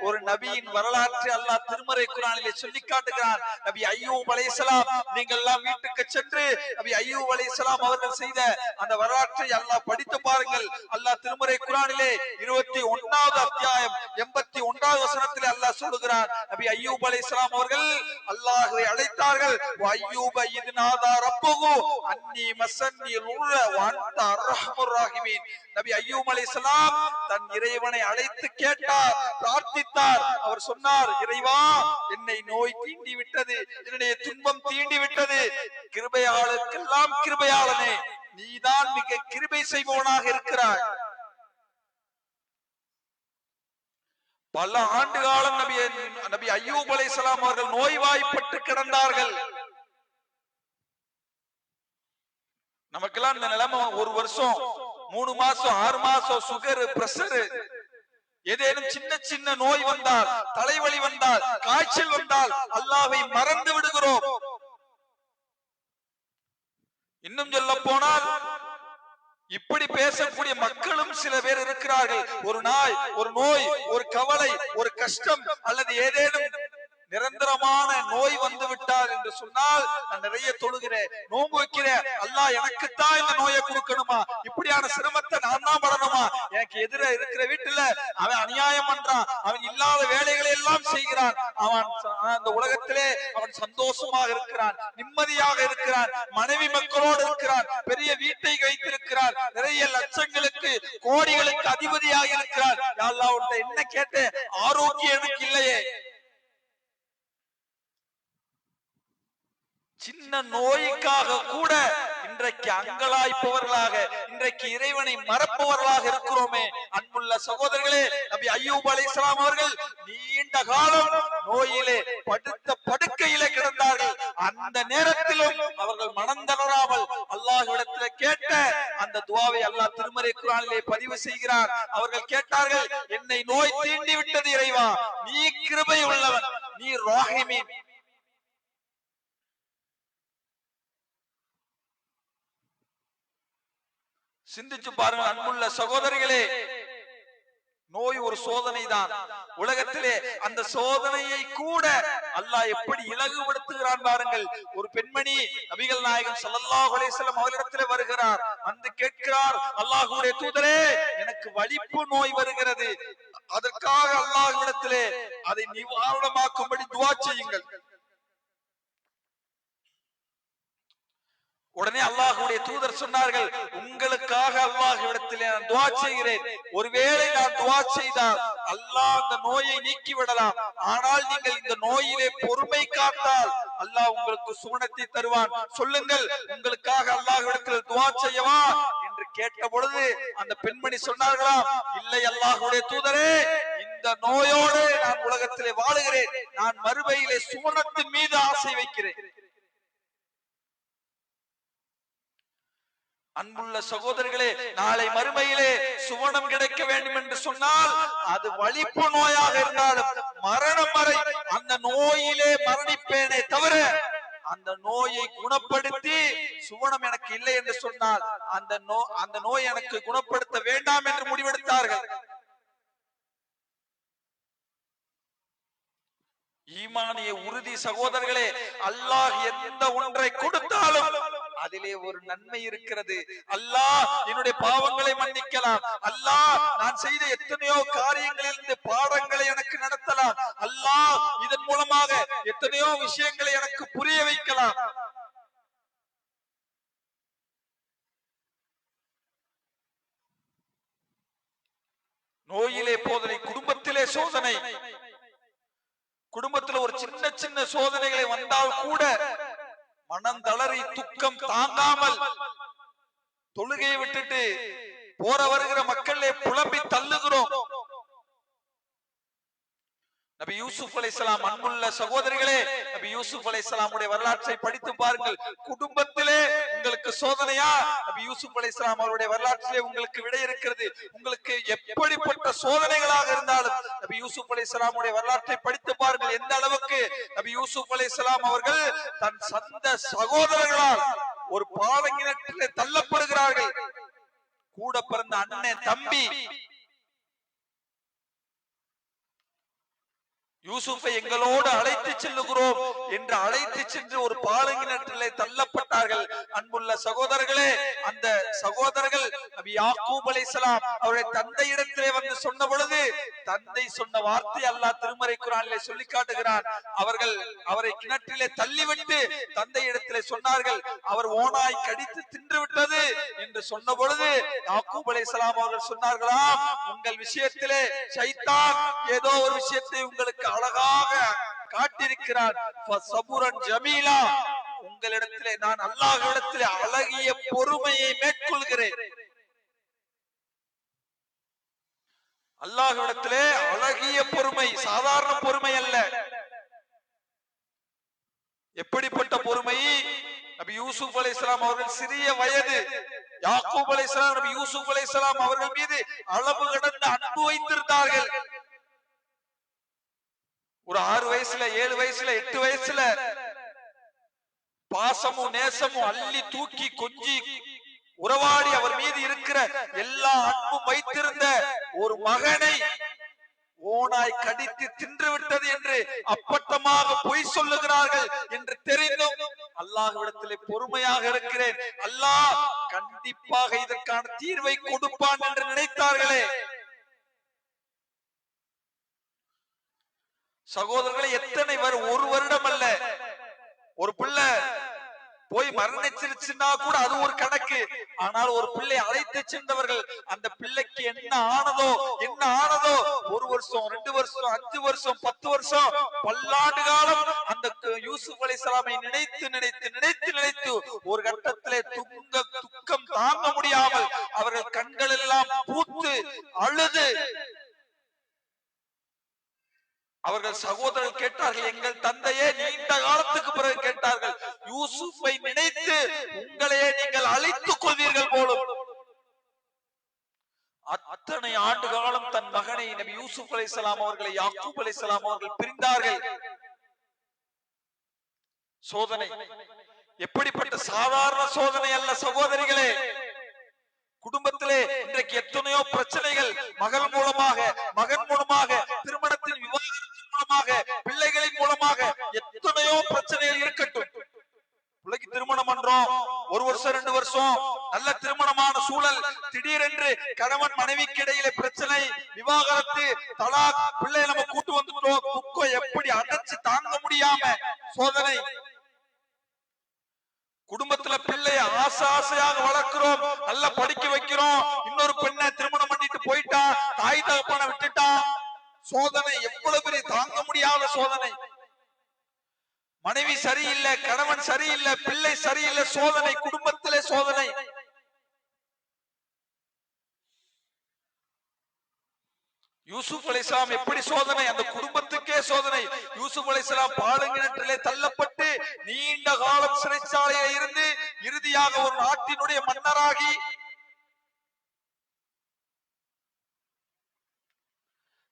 [SPEAKER 1] ஒரு நபியின் வரலாற்றை அல்லாஹ் திருமறை குர்ஆனிலே சொல்லி காட்டுகிறான். நபி அய்யூப் அலைஹிஸ்ஸலாம், நீங்கள் எல்லாம் வீட்டுக்கு சென்று நபி அய்யூப் அலைஹிஸ்ஸலாம் அவர்கள் செய்த அந்த வரலாற்றை அல்லாஹ் படித்து பாருங்கள். அல்லாஹ் திருமறை குர்ஆனிலே 21வது அத்தியாயம் 81வது வசனத்திலே அல்லாஹ் சொல்லுகிறான், நபி அய்யூப் அலைஹிஸ்ஸலாம் அவர்கள் அல்லாஹ்வை அழைத்தார்கள். வஅய்யூப இத்நாதா ரப்பஹு அன்னி மஸன்னி லுர்ர வ அன்த அர்ஹமுர் ராஹிமீன். நபி அய்யூப் அலைஹிஸ்ஸலாம் தன் இறைவனை அழைத்து கேட்டார், பிரார்த்தித்தார். அவர் சொன்னார், இறைவா, என்னை நோய் தீண்டி விட்டது, என்னுடைய துன்பம் தீண்டி விட்டது, கிருபையாளருக்கெல்லாம் கிருபையாளனே, நீதான் மிக கிருபை செய்பவனாக இருக்கிறாய். பல ஆண்டு காலம் நபி அய்யூப் அலைஹிஸ்ஸலாம் அவர்கள் நோய்வாய்ப்பட்டு கிடந்தார்கள். நமக்கெல்லாம் இந்த நிலைமை ஒரு வருஷம் 3 மாசம் 6 மாசம் சுகர் பிரஷர் ஏதேனும் சின்ன சின்ன நோய் வந்தால், தலைவலி வந்தால், காய்ச்சல் வந்தால் அல்லாஹ்வை மறந்து விடுகிறோம். இன்னும் சொல்ல போனால் இப்படி பேசக்கூடிய மக்களும் சில பேர் இருக்கிறார்கள். ஒரு நோய், ஒரு கவலை, ஒரு கஷ்டம் அல்லது ஏதேனும் நிரந்தரமான நோய் வந்து விட்டார் என்று சொன்னால், நான் நிறைய தொழுகிறேன், நோன்பு வைக்கிறேன், அல்லாஹ் எனக்குத்தான் இந்த நோயை கொடுக்கணுமா, இப்படியான சிரமத்தை நான் தான் படணுமா, எனக்கு எதிர இருக்கிற வீட்டுல அவன் அநியாயம் பண்றான், அவன் இல்லாத வேலைகளை எல்லாம் செய்கிறான், அவன் அந்த உலகத்திலே அவன் சந்தோஷமாக இருக்கிறான், நிம்மதியாக இருக்கிறான், மனைவி மக்களோடு இருக்கிறான், பெரிய வீட்டை வைத்திருக்கிறான், நிறைய லட்சங்களுக்கு கோடிகளுக்கு அதிபதியாக இருக்கிறான். அல்லாஹ் உன்கிட்ட என்ன கேட்டேன், ஆரோக்கியம் எனக்கு இல்லையே. சின்ன நோய்க்காக கூட இன்றைக்கு அங்கலாய்ப்பவர்களாக, இன்றைக்கு இறைவனை மறப்பவர்களாக இருக்கிறோமே. அன்புள்ள சகோதரர்களே, நபி அய்யூப் அலைஹிஸ்ஸலாம் அவர்கள் நீண்ட காலம் நோயிலே படுக்கையிலே கிடந்தார்கள். அந்த நேரத்திலும் அவர்கள் மனம் தளராமல் அல்லாஹ்விடத்தில் கேட்ட அந்த துஆவை அல்லாஹ் திருமறை குர்ஆனிலே பதிவு செய்கிறார். அவர்கள் கேட்டார்கள், என்னை நோய் தீண்டி விட்டது இறைவா, நீ கிருபை உள்ளவன், நீ ராஹிமீன். சிந்திச்சு பாருங்கள் அன்புள்ள சகோதரிகளே, நோய் ஒரு சோதனை தான். உலகத்திலே அந்த சோதனையை கூட அல்லாஹ் எப்படி இலகுபடுத்துகிறான் பாருங்கள். ஒரு பெண்மணி நபிகள் நாயகம் ஸல்லல்லாஹு அலைஹி வஸல்லம் அவர்களிடத்திலே வருகிறார், வந்து கேட்கிறார், அல்லாஹ்வுடைய தூதரே, எனக்கு வலிப்பு நோய் வருகிறது, அதற்காக அல்லாஹ்விடத்திலே அதை நிவாரணமாக்கும்படி துஆ செய்யுங்கள். உடனே அல்லாஹ்வுடைய தூதர் சொன்னார்கள், உங்களுக்காக அல்லாஹ்விடத்திலே நான் துஆ செய்கிறேன். ஒருவேளை நான் துஆ செய்தால் அல்லாஹ் அந்த நோயை நீக்கி விடலாம், ஆனால் நீங்கள் இந்த நோயிலே பொறுமை காத்தால் அல்லாஹ் உங்களுக்கு சுவனத்தை தருவான். சொல்லுங்கள், உங்களுக்காக அல்லாஹ்விடத்தில் துஆ செய்யவா என்று கேட்ட பொழுது அந்த பெண்மணி சொன்னார்களாம், இல்லை அல்லாஹ்வுடைய தூதரே, இந்த நோயோடு நான் உலகத்திலே வாழுகிறேன், நான் மறுமையிலே சுவனத்தின் மீது ஆசை வைக்கிறேன். அன்புள்ள சகோதரர்களே, நாளை மறுமையிலே சுவனம் கிடைக்க வேண்டும் என்று சொன்னால் அது வலிப்பு நோயாக இருந்தாலும் மரணம் வரை அந்த நோயிலே மரணிப்பேனே தவிர அந்த நோயை குணப்படுத்தி சுவனம் எனக்கு இல்லை என்று சொன்னால் அந்த நோய் எனக்கு குணப்படுத்த வேண்டாம் என்று முடிவெடுத்தார்கள். ஈமானிய உறுதி சகோதரர்களே, அல்லாஹ் எந்த ஒன்றை கொடுத்தாலும் அதிலே ஒரு நன்மை இருக்கிறது. அல்லாஹ் என்னுடைய பாவங்களை மன்னிக்கலாம், அல்லாஹ் நான் செய்த எத்தனையோ காரியங்களிலிருந்து பாடங்களை எனக்கு நடத்தலாம், அல்லாஹ் இதன் மூலமாக எத்தனையோ விஷயங்களை எனக்கு புரிய வைக்கலாம். நோயிலே போதனை, குடும்பத்திலே சோதனை, குடும்பத்தில் ஒரு சின்ன சின்ன சோதனைகளை வந்தால் கூட மனம் தளறி துக்கம் தாங்காமல் தொழுகையை விட்டுட்டு போற வருகிற மக்களே புலம்பி தள்ளுகிறோம். நபி யூசுப் அலைஹிஸ்ஸலாம், அன்புள்ள சகோதரிகளே, நபி யூசுப் அலைஹிஸ்ஸலாமுடைய வரலாற்றை படித்து பாருங்கள். குடும்பத்திலே உங்களுக்கு சோதனையா, நபி யூசுப் அலைஹிஸ்ஸலாம் அவருடைய வரலாற்றிலே உங்களுக்கு விடை இருக்கிறது. உங்களுக்கு எப்படிப்பட்ட சோதனைகளாக இருந்தாலும் நபி யூசுப் அலைஹிஸ்ஸலாமுடைய வரலாற்றை படித்து பாருங்கள். எந்த அளவுக்கு நபி யூசுப் அலைஹிஸ்ஸலாம் அவர்கள் தன் சொந்த சகோதரர்களால் ஒரு பாலங்கிணற்றிலே தள்ளப்படுகிறார்கள். கூட பிறந்த அண்ணன் தம்பி யூசுஃபை எங்களோடு அழைத்து செல்லுகிறோம் என்று அழைத்து சென்று ஒரு பாலங்கிணற்றிலே தள்ளப்பட்டார்கள். அன்புள்ள சகோதரர்களே, அந்த சகோதரர்கள் நபி யாக்கூப் அலைஹிஸ்ஸலாம் அவருடைய தந்தையிடத்திலே வந்து சொன்ன பொழுது தந்தை சொன்ன வார்த்தை அல்லாஹ் திருமறை குர்ஆனிலே சொல்லி காட்டுகிறான். அவர்கள் அவரை கிணற்றிலே தள்ளிவிட்டு தந்தையிடத்திலே சொன்னார்கள், அவர் ஓனாய் கடித்து தின்று விட்டது என்று சொன்ன பொழுது யாக்கூப் அலைஹிஸ்ஸலாம் அவர்கள் சொன்னார்களாம், உங்கள் விஷயத்திலே ஷைத்தான் ஏதோ ஒரு விஷயத்தை உங்களுக்கு அழகாக காட்டியிருக்கிறார். உங்களிடத்திலே நான் அல்லாஹ்விடத்திலே அழகிய பொறுமையை மேற்கொள்கிறேன். அல்லாஹ்விடத்திலே அழகிய பொறுமை, சாதாரண பொறுமை அல்ல. எப்படிப்பட்ட பொறுமை? நபி யூசுப் அலைஹிஸ்ஸலாம் அவர்கள் சிறிய வயது, யாக்கூப் அலைஹிஸ்ஸலாம் நபி யூசுப் அலைஹிஸ்ஸலாம் அவர்கள் மீது அளவு கடந்த அன்பு வைத்திருந்தார்கள். ஒரு 6 வயசுல, 7 வயசுல, 8 வயசுல பாசமும் நேசமும் அள்ளி தூக்கி கொஞ்சி உறவாடி அவர் மீது இருக்கிற எல்லா அன்பும் வைத்திருந்த ஒரு மகனை ஓனாய் கடித்து தின்று விட்டது என்று அப்பட்டமாக பொய் சொல்லுகிறார்கள் என்று தெரிந்தும் அல்லாஹ்விடத்திலே பொறுமையாக இருக்கிறேன், அல்லாஹ் கண்டிப்பாக இதற்கான தீர்வை கொடுப்பான் என்று நினைத்தார்களே. சகோதரர்களை, எத்தனை ஒரு வருடம் அல்ல, ஒரு பிள்ளை போய் மரணிச்சிருச்சுன்னா கூட அது ஒரு கணக்கு. ஆனால் ஒரு பிள்ளை அழைத்து சென்றவர்கள் அந்த பிள்ளைக்கு என்ன ஆனதோ 1 வருஷம், 2 வருஷம், 5 வருஷம், 10 வருஷம், பல்லாண்டு காலம் அந்த யூசுப் அலைஹிஸ்ஸலாமை நினைத்து நினைத்து நினைத்து நினைத்து ஒரு கட்டத்திலே துக்கம் தாங்க முடியாமல் அவர்கள் கண்கள் எல்லாம் பூத்து அழுது அவர்கள் சகோதரர்கள் கேட்டார்கள், எங்கள் தந்தையே, நீண்ட காலத்துக்கு பிறகு கேட்டார்கள், யூசுஃபை நினைத்து உங்களையே நீங்கள் அழைத்துக் கொள்வீர்கள் போலும். அத்தனை ஆண்டு காலம் தன் மகனை நபி யூசுப் அலைஹிஸ்ஸலாம் அவர்களை யாக்கூப் அலைஹிஸ்ஸலாம் அவர்கள் பிரிந்தார்கள். சோதனை எப்படிப்பட்ட சாதாரண சோதனை அல்ல சகோதரிகளே. குடும்பத்திலே இன்றைக்கு எத்தனையோ பிரச்சனைகள், மகள் மூலமாக, மகன் மூலமாக, திருமணத்தின் விவாகரத்தின் மூலமாக, பிள்ளைகளின் மூலமாக எத்தனையோ பிரச்சனைகள் இருக்கட்டும். பிள்ளைக்கு திருமணம் பண்றோம், 1 வருஷம் 2 வருஷம் நல்ல திருமணமான சூழல், திடீரென்று கணவன் மனைவிக்கு இடையிலே பிரச்சனை, விவாகரத்து, தலாக், பிள்ளையை நம்ம கூட்டு வந்துட்டோம், துக்கம் எப்படி அடைச்சு தாங்க முடியாம சோதனை. குடும்பத்துல பிள்ளைய ஆசையாக வளர்க்கிறோம், நல்லா படிக்க வைக்கிறோம், இன்னொரு பெண்ணை திருமணம் பண்ணிட்டு போயிட்டா, தாய் தகப்பனை விட்டுட்டா, சோதனை எவ்வளவு பெரிய தாங்க முடியாத சோதனை. மனைவி சரியில்லை, கணவன் சரியில்லை, பிள்ளை சரியில்லை, சோதனை, குடும்பத்திலே சோதனை. யூசுப் அலைஹிஸ்ஸலாம் எப்படி சோதனை, அந்த குடும்பத்துக்கே சோதனை. யூசுப் அலைஹிஸ்ஸலாம் பாலுங்கிணற்றிலே தள்ளப்பட்டு நீண்ட காலம் சிறைச்சாலையில் இருந்து இறுதியாக ஒரு நாட்டினுடைய மன்னராகி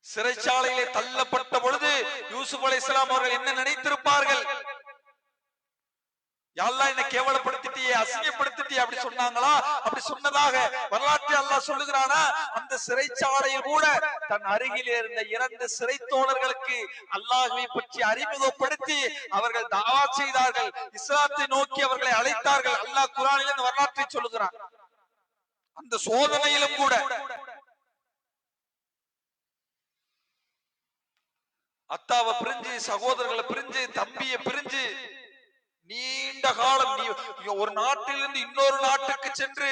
[SPEAKER 1] சிறைச்சாலையிலே தள்ளப்பட்ட பொழுது யூசுப் அலைஹிஸ்ஸலாம் அவர்கள் என்ன நினைத்திருப்பார்கள்? யா அல்லாஹ், என்னை கேவலப்படுத்திட்டியே, அசிங்கப்படுத்திட்டியே அப்படி சொன்னாங்களா? அப்படி சொன்னதாக வரலாற்றை அல்லாஹ் சொல்லுகிறானா? அந்த சிறைச்சாலையில் கூட தன் அருகில் இருந்த 2 சிறை தோழர்களுக்கு அல்லாஹ்வை பற்றி அறிமுகப்படுத்தி அவர்கள் தாவா செய்தார்கள், இஸ்லாத்தை நோக்கி அவர்களை அழைத்தார்கள். அல்லாஹ் குர்ஆனில் இந்த வரலாற்றை சொல்லுகிறான். அந்த சோதனையிலும் கூட அத்தாவை பிரிஞ்சு, சகோதரர்களை பிரிஞ்சு, தம்பியை பிரிஞ்சு நீண்ட காலம் ஒரு நாட்டிலிருந்து இன்னொரு நாட்டுக்கு சென்று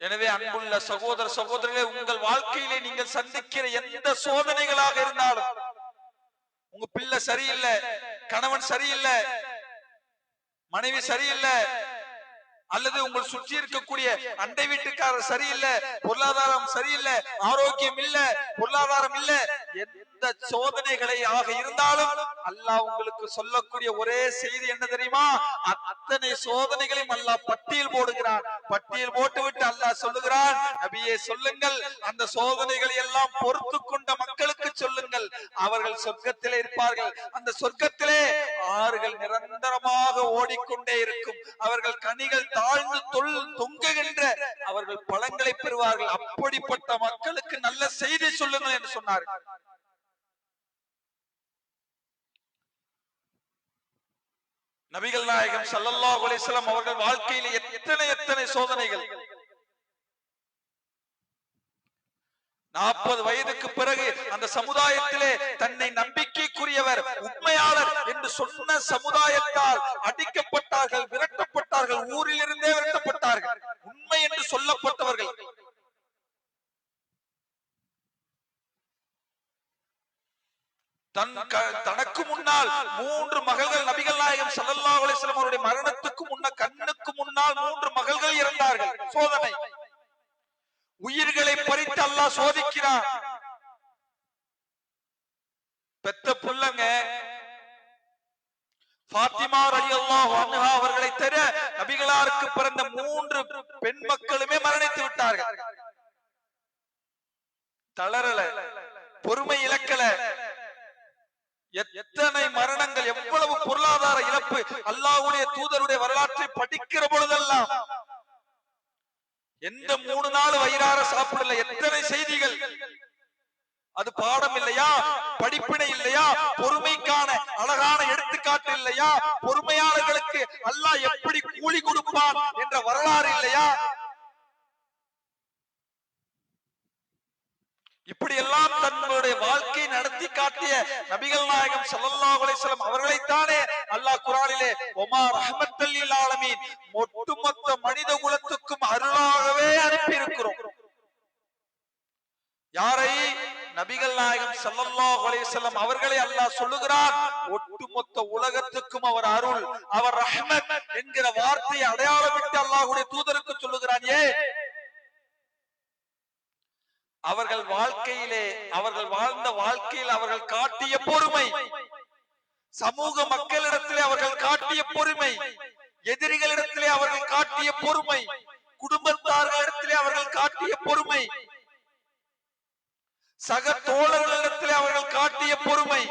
[SPEAKER 1] எனவே அன்புள்ள சகோதர சகோதரிகளே, உங்கள் வாழ்க்கையிலே நீங்கள் சந்திக்கிற எந்த சோதனைகளாக இருந்தாலும், உங்க பிள்ளை சரியில்லை, கணவன் சரியில்லை, மனைவி சரியில்லை, அல்லது உங்கள் சுற்றி இருக்கக்கூடிய அண்டை வீட்டுக்காரர் சரியில்லை, பொருளாதாரம் சரியில்லை, ஆரோக்கியம் இல்ல, பொருளாதாரம் இல்ல, எந்த சோதனைகளை ஆக இருந்தாலும் அல்லாஹ் உங்களுக்கு சொல்லக்கூடிய ஒரே செய்தி என்ன தெரியுமா? அத்தனை சோதனைகளையும் அல்லாஹ் பட்டியல் போடுகிறான். பட்டியல் போட்டுவிட்டு அல்லாஹ் சொல்லுகிறான், நபியே சொல்லுங்கள், அந்த சோதனைகளை எல்லாம் பொறுத்து கொண்ட மக்களுக்கு சொல்லுங்கள், அவர்கள் சொர்க்கத்திலே இருப்பார்கள். அந்த சொர்க்கத்திலே ஆறுகள் நிரந்தரமாக ஓடிக்கொண்டே இருக்கும், அவர்கள் கனிகள் தாழ்ந்து தொங்குகின்ற அவர்கள் பழங்களை பெறுவார்கள். அப்படிப்பட்ட மக்களுக்கு நல்ல செய்தி சொல்லுங்கள் என்று சொன்னார்கள். நபிகள் நாயகம் ஸல்லல்லாஹு அலைஹி வஸல்லம் அவர்கள் வாழ்க்கையில் எத்தனை சோதனைகள். 40 வயதுக்கு பிறகு அந்த சமுதாயத்திலே தன்னை நம்பிக்கைக்குரியவர், உண்மையாளர் என்று சொன்ன சமுதாயத்தால் அடிக்கப்பட்டார்கள், விரட்டப்பட்டார்கள், ஊரில் இருந்தே விரட்டப்பட்டார்கள். உண்மை என்று சொல்லப்பட்டவர்கள் தனக்கு முன்னால் 3 மகள்கள் நபிகள் நாயகம் ஸல்லல்லாஹு அலைஹி வஸல்லம் அவருடைய மரணத்துக்கு கண்ணுக்கு முன்னால் முன்னால் 3 மகள்கள் இறந்தார்கள். சோதனை, உயிர்களை பறித்து அல்லாஹ் சோதிக்கிறான். பெத்த புள்ளங்க ஃபாத்திமா ரலியல்லாஹு அன்ஹா அவர்களை தவிர நபிகளாருக்கு பிறந்த 3 பெண் மக்களுமே மரணித்து விட்டார்கள். தளரல, பொறுமை இழக்கல. எத்தனை மரணங்கள், எவ்வளவு பொருளாதார இழப்பு. அல்லாஹ்வுடைய தூதருடைய வரலாற்றை படிக்கிற பொழுதெல்லாம் எந்த 3 நாள் வயிறார சாப்பிடல, எத்தனை செய்திகள். அது பாடம் இல்லையா? படிப்பினை இல்லையா? பொறுமைக்கான அழகான எடுத்துக்காட்டு இல்லையா? பொறுமையாளர்களுக்கு அல்லாஹ் எப்படி கூலி கொடுப்பான் என்ற வரலாறு இல்லையா? இப்படி எல்லாம் தங்களுடைய வாழ்க்கையை நடத்தி காட்டிய நபிகள் நாயகம் ஸல்லல்லாஹு அலைஹி வஸல்லம் அவர்களைத்தானே அல்லாஹ் குர்ஆனிலே ஒமா ரஹ்மத்தல் லில் ஆலமீன், ஒட்டுமொத்த மனித குலத்துக்கும் அருளாகவே அனுப்பி இருக்கிறோம். யாரை? நபிகள் நாயகம் ஸல்லல்லாஹு அலைஹி வஸல்லம் அவர்களை அல்லாஹ் சொல்லுகிறார், ஒட்டுமொத்த உலகத்துக்கும் அவர் அருள், அவர் ரஹ்மத் என்கிற வார்த்தையை அடையாளமிட்டு அல்லாஹ்வுடைய தூதருக்கு சொல்லுகிறான். ஏன்? அவர்கள் வாழ்க்கையிலே, அவர்கள் வாழ்ந்த வாழ்க்கையில் அவர்கள் காட்டிய பொறுமை, சமூக மக்களிடத்திலே அவர்கள் காட்டிய பொறுமை, எதிரிகளிடத்திலே அவர்கள் காட்டிய பொறுமை, குடும்பத்தார்களிடத்திலே அவர்கள் காட்டிய பொறுமை, சக தோழர்களிடத்திலே அவர்கள் காட்டிய பொறுமை,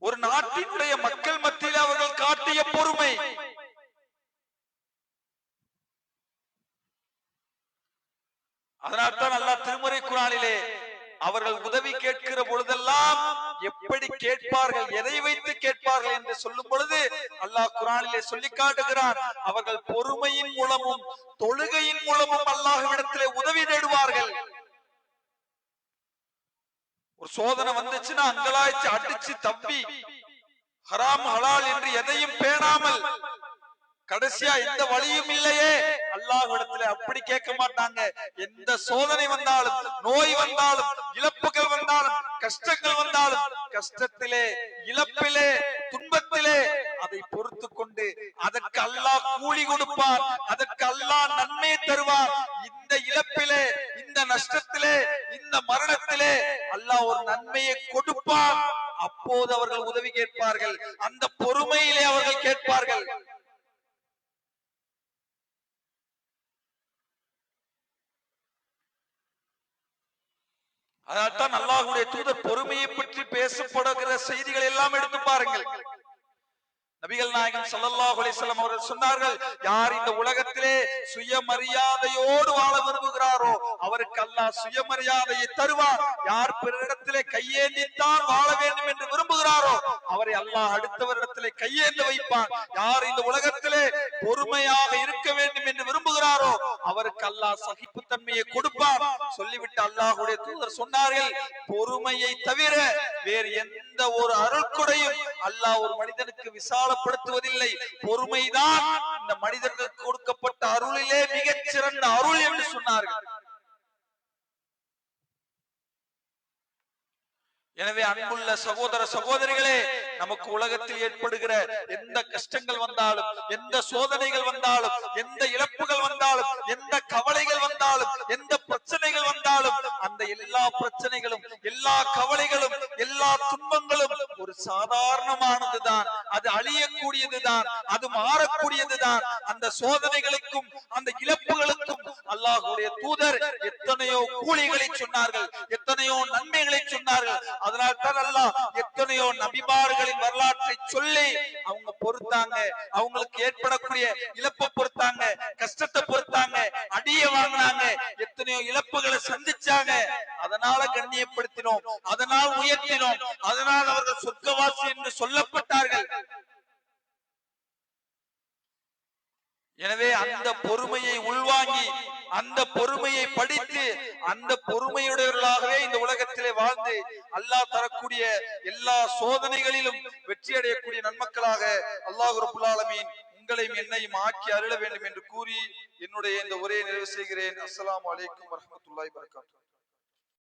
[SPEAKER 1] ஒரு நாட்டினுடைய மக்கள் மத்தியிலே அவர்கள் காட்டிய பொறுமை. அதனால்தான் அல்லாஹ் திருமறை குர்ஆனிலே அவர்கள் உதவி கேட்கிற பொழுதெல்லாம் எப்படி கேட்பார்கள், எதை வைத்து கேட்பார்கள் என்று சொல்லும் பொழுது அல்லாஹ் குர்ஆனிலே சொல்லி காட்டுகிறார், அவர்கள் பொறுமையின் மூலமும் தொழுகையின் மூலமும் அல்லாஹ்விடத்திலே உதவி தேடுவார்கள். ஒரு சோதனை வந்துச்சுன்னா அங்கலாய்ச்சி அடிச்சு தப்பி ஹராம் ஹலால் என்று எதையும் பேணாமல் கடைசியா எந்த வழியும் இல்லையே, அல்லாஹ்விடத்திலே அப்படி கேட்க மாட்டாங்க. எந்த சோதனை வந்தாலும், நோய் வந்தாலும், இழப்புகள் வந்தாலும், கஷ்டங்கள் வந்தாலும், கஷ்டத்திலே, இழப்பிலே, துன்பத்திலே அதை பொறுத்து கொண்டு அதற்கு அல்லாஹ் கூலி கொடுப்பார், அதற்கு அல்லாஹ் நன்மை தருவார். இந்த இழப்பிலே, இந்த நஷ்டத்திலே, இந்த மரணத்திலே அல்லாஹ் ஒரு நன்மையை கொடுப்பார். அப்போது அவர்கள் உதவி கேட்பார்கள், அந்த பொறுமையிலே அவர்கள் கேட்பார்கள். அதனால்தான் அல்லாஹ்வுடைய தூதர் பொறுமையை பற்றி பேசப்படுகிற செய்திகள் எல்லாம் எடுத்து பாருங்கள். நபிகள் நாயகம் ஸல்லல்லாஹு அலைஹி வஸல்லம் அவர்கள் சொன்னார்கள், யார் இந்த உலகத்திலே சுயமரியாதையோடு வாழ விரும்புகிறாரோ அவருக்கு அல்லாஹ் சுயமரியாதையை தருவார். யார் பிறரிடத்திலே கையேந்தித்தான் வாழ வேண்டும் என்று விரும்புகிறாரோ அவரை அல்லாஹ் அடுத்தவரிடத்திலே கையேந்த வைப்பான். யார் இந்த உலகத்திலே பொறுமையாக இருக்க வேண்டும் என்று விரும்புகிறாரோ அவருக்கு அல்லாஹ் சகிப்புத்தன்மையை கொடுப்பான். சொல்லிவிட்டு அல்லாஹ்வுடைய தூதர் சொன்னார்கள், பொறுமையை தவிர வேறு எந்த ஒரு அருள்கொடையும் அல்லாஹ் ஒரு மனிதனுக்கு விசாலப்படுத்துவதில்லை. பொறுமைதான் இந்த மனிதர்களுக்கு கொடுக்கப்பட்ட அருளிலே மிகச் சிறந்த அருள் என்று சொன்னார்கள். எனவே அன்புள்ள சகோதர சகோதரிகளே, நமக்கு உலகத்தில் ஏற்படுகிற எந்த கஷ்டங்கள் வந்தாலும், எந்த சோதனைகள் வந்தாலும், எந்த இழப்புகள் வந்தாலும், எந்த கவலைகள் வந்தாலும், எந்த பிரச்சனைகள் வந்தாலும், அந்த எல்லா பிரச்சனைகளும், எல்லா கவலைகளும், எல்லா துன்பங்களும் ஒரு சாதாரணமானதுதான். அது அழியக்கூடியதுதான், அது மாறக்கூடியதுதான். அந்த சோதனைகளுக்கும் அந்த இழப்புகளுக்கும் அல்லாஹ்வுடைய தூதர் எத்தனையோ கூலிகளை சொன்னார்கள், எத்தனையோ நன்மைகளை சொன்னார்கள். அதனால் தான் அல்லாஹ் எத்தனையோ நபிமார்களின் வரலாற்றை சொல்லி அவங்க பொறுத்தாங்க, அவங்களுக்கு ஏற்படக்கூடிய இழப்பை பொறுத்தாங்க, கஷ்டத்தை பொறுத்தாங்க, அடிய வாங்கினாங்க, எத்தனையோ இழப்புகளை சந்திச்சாங்க. அதனால கண்ணியப்படுத்தினோம், அதனால் உயர்த்தினோம், அதனால் அவர்கள் சொர்க்கவாசி என்று சொல்லப்பட்டார்கள். எனவே அந்த பொறுமையை உள்வாங்கி, அந்த பொறுமையை படித்து, அந்த பொறுமையுடையவர்களாகவே இந்த உலகத்திலே வாழ்ந்து அல்லாஹ் தரக்கூடிய எல்லா சோதனைகளிலும் வெற்றி அடையக்கூடிய நன்மக்களாக அல்லாஹ் ரப்பல் ஆலமீன் உங்களையும் என்னையும் ஆக்கி அருள வேண்டும் என்று கூறி என்னுடைய இந்த உரையை நிறைவு செய்கிறேன். அஸ்ஸலாமு அலைக்கும் வரஹ்மத்துல்லாஹி வபரகாத்துஹு.